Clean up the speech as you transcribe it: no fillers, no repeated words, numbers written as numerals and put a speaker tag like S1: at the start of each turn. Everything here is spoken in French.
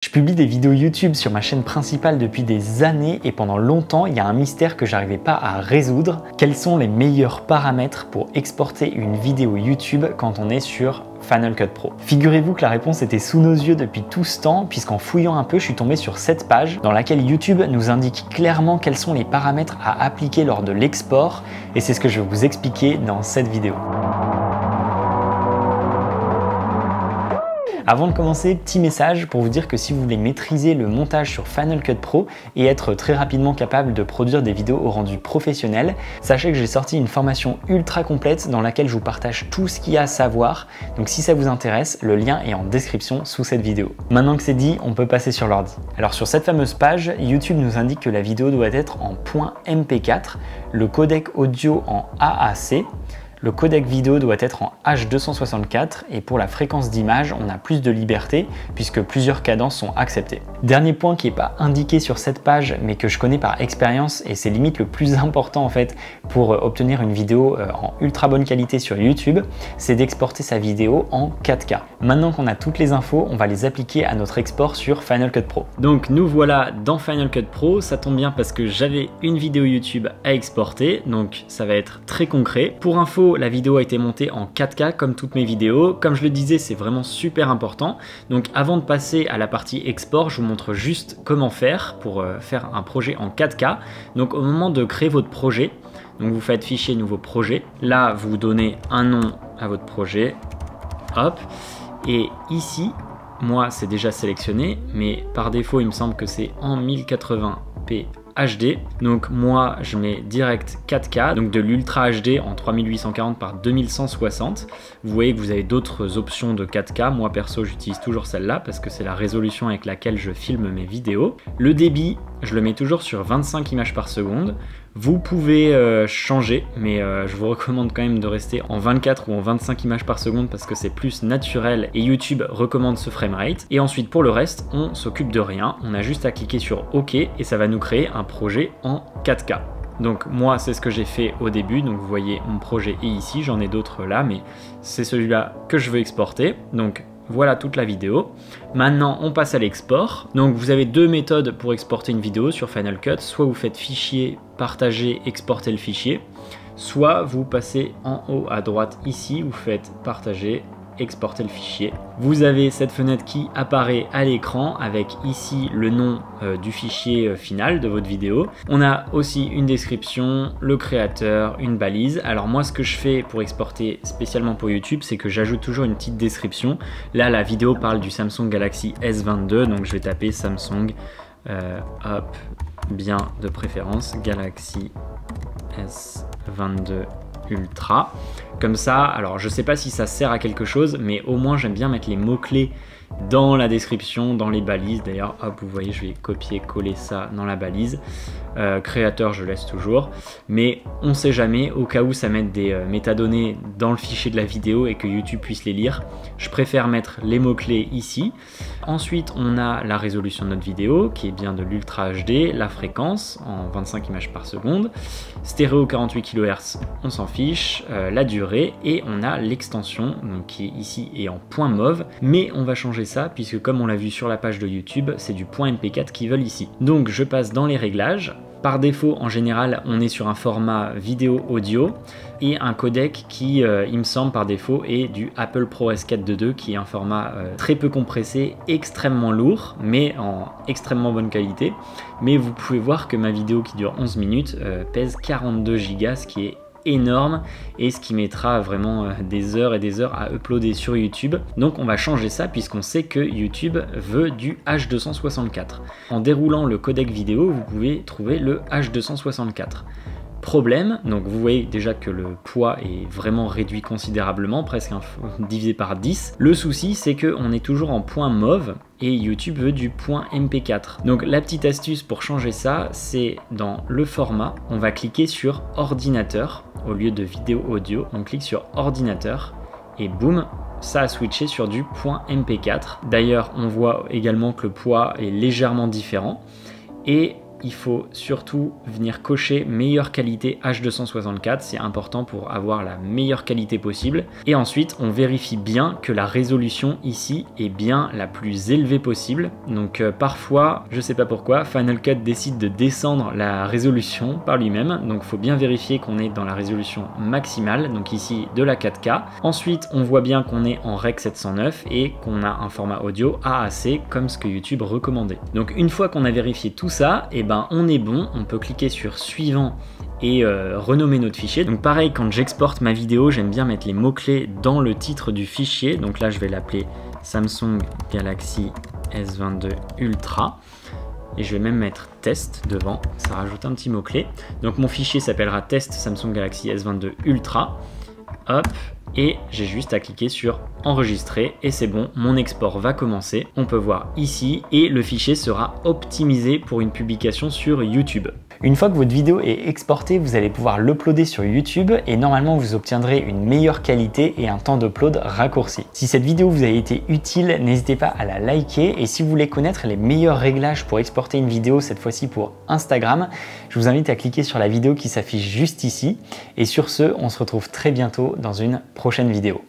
S1: Je publie des vidéos YouTube sur ma chaîne principale depuis des années et pendant longtemps, il y a un mystère que j'arrivais pas à résoudre. Quels sont les meilleurs paramètres pour exporter une vidéo YouTube quand on est sur Final Cut Pro? Figurez-vous que la réponse était sous nos yeux depuis tout ce temps, puisqu'en fouillant un peu, je suis tombé sur cette page dans laquelle YouTube nous indique clairement quels sont les paramètres à appliquer lors de l'export, et c'est ce que je vais vous expliquer dans cette vidéo. Avant de commencer, petit message pour vous dire que si vous voulez maîtriser le montage sur Final Cut Pro et être très rapidement capable de produire des vidéos au rendu professionnel, sachez que j'ai sorti une formation ultra complète dans laquelle je vous partage tout ce qu'il y a à savoir. Donc si ça vous intéresse, le lien est en description sous cette vidéo. Maintenant que c'est dit, on peut passer sur l'ordi. Alors sur cette fameuse page, YouTube nous indique que la vidéo doit être en .mp4, le codec audio en AAC, le codec vidéo doit être en H264 et pour la fréquence d'image, on a plus de liberté puisque plusieurs cadences sont acceptées. Dernier point qui n'est pas indiqué sur cette page mais que je connais par expérience et c'est limite le plus important en fait pour obtenir une vidéo en ultra bonne qualité sur YouTube, c'est d'exporter sa vidéo en 4K. Maintenant qu'on a toutes les infos, on va les appliquer à notre export sur Final Cut Pro. Donc nous voilà dans Final Cut Pro, ça tombe bien parce que j'avais une vidéo YouTube à exporter, donc ça va être très concret. Pour info, la vidéo a été montée en 4K comme toutes mes vidéos. Comme je le disais, c'est vraiment super important. Donc avant de passer à la partie export, je vous montre juste comment faire pour faire un projet en 4K. Donc au moment de créer votre projet, donc vous faites fichier nouveau projet. Là, vous donnez un nom à votre projet. Hop. Et ici, moi, c'est déjà sélectionné, mais par défaut, il me semble que c'est en 1080p HD, donc moi je mets direct 4K, donc de l'Ultra HD en 3840 par 2160. Vous voyez que vous avez d'autres options de 4K, moi perso j'utilise toujours celle-là parce que c'est la résolution avec laquelle je filme mes vidéos. Le débit, je le mets toujours sur 25 images par seconde. Vous pouvez changer, mais je vous recommande quand même de rester en 24 ou en 25 images par seconde parce que c'est plus naturel et YouTube recommande ce framerate. Et ensuite pour le reste, on s'occupe de rien, on a juste à cliquer sur OK et ça va nous créer un projet en 4K. Donc moi c'est ce que j'ai fait au début, donc vous voyez mon projet est ici, j'en ai d'autres là, mais c'est celui-là que je veux exporter. Donc voilà toute la vidéo. Maintenant, on passe à l'export. Donc, vous avez deux méthodes pour exporter une vidéo sur Final Cut. Soit vous faites fichier, partager, exporter le fichier. Soit vous passez en haut à droite ici, vous faites partager, exporter le fichier. Vous avez cette fenêtre qui apparaît à l'écran avec ici le nom du fichier final de votre vidéo. On a aussi une description, le créateur, une balise. Alors moi ce que je fais pour exporter spécialement pour YouTube, c'est que j'ajoute toujours une petite description. Là la vidéo parle du Samsung Galaxy S22, donc je vais taper Samsung, hop, bien de préférence, Galaxy S22 Ultra. Comme ça, alors je sais pas si ça sert à quelque chose, mais au moins j'aime bien mettre les mots-clés dans la description, dans les balises. D'ailleurs, hop, vous voyez, je vais copier-coller ça dans la balise. Créateur, je laisse toujours. Mais on sait jamais, au cas où ça mette des métadonnées dans le fichier de la vidéo et que YouTube puisse les lire, je préfère mettre les mots-clés ici. Ensuite, on a la résolution de notre vidéo, qui est bien de l'Ultra HD, la fréquence en 25 images par seconde, stéréo 48 kHz, on s'en fiche, la durée, et on a l'extension, donc qui est ici et en point mauve, mais on va changer ça, puisque comme on l'a vu sur la page de YouTube, c'est du point MP4 qu'ils veulent ici. Donc je passe dans les réglages. Par défaut, en général, on est sur un format vidéo-audio et un codec qui, il me semble, par défaut, est du Apple ProRes 422 qui est un format très peu compressé, extrêmement lourd, mais en extrêmement bonne qualité. Mais vous pouvez voir que ma vidéo qui dure 11 minutes pèse 42 Go, ce qui est énorme et ce qui mettra vraiment des heures et des heures à uploader sur YouTube. Donc on va changer ça puisqu'on sait que YouTube veut du H264. En déroulant le codec vidéo, vous pouvez trouver le H264. Problème, donc vous voyez déjà que le poids est vraiment réduit considérablement, presque divisé par 10. Le souci, c'est qu'on est toujours en point mauve et YouTube veut du point MP4. Donc la petite astuce pour changer ça, c'est dans le format, on va cliquer sur ordinateur au lieu de vidéo audio. On clique sur ordinateur et boum, ça a switché sur du point MP4. D'ailleurs, on voit également que le poids est légèrement différent et il faut surtout venir cocher meilleure qualité H264, c'est important pour avoir la meilleure qualité possible. Et ensuite, on vérifie bien que la résolution ici est bien la plus élevée possible. Donc parfois, je sais pas pourquoi, Final Cut décide de descendre la résolution par lui-même. Donc il faut bien vérifier qu'on est dans la résolution maximale, donc ici de la 4K. Ensuite, on voit bien qu'on est en Rec 709 et qu'on a un format audio AAC comme ce que YouTube recommandait. Donc une fois qu'on a vérifié tout ça, et ben on est bon, on peut cliquer sur suivant et renommer notre fichier. Donc pareil, quand j'exporte ma vidéo, j'aime bien mettre les mots-clés dans le titre du fichier. Donc là, je vais l'appeler Samsung Galaxy S22 Ultra. Et je vais même mettre test devant, ça rajoute un petit mot-clé. Donc mon fichier s'appellera test Samsung Galaxy S22 Ultra. Hop, et j'ai juste à cliquer sur enregistrer et c'est bon, mon export va commencer. On peut voir ici et le fichier sera optimisé pour une publication sur YouTube. Une fois que votre vidéo est exportée, vous allez pouvoir l'uploader sur YouTube et normalement vous obtiendrez une meilleure qualité et un temps d'upload raccourci. Si cette vidéo vous a été utile, n'hésitez pas à la liker et si vous voulez connaître les meilleurs réglages pour exporter une vidéo, cette fois-ci pour Instagram, je vous invite à cliquer sur la vidéo qui s'affiche juste ici. Et sur ce, on se retrouve très bientôt dans une prochaine vidéo.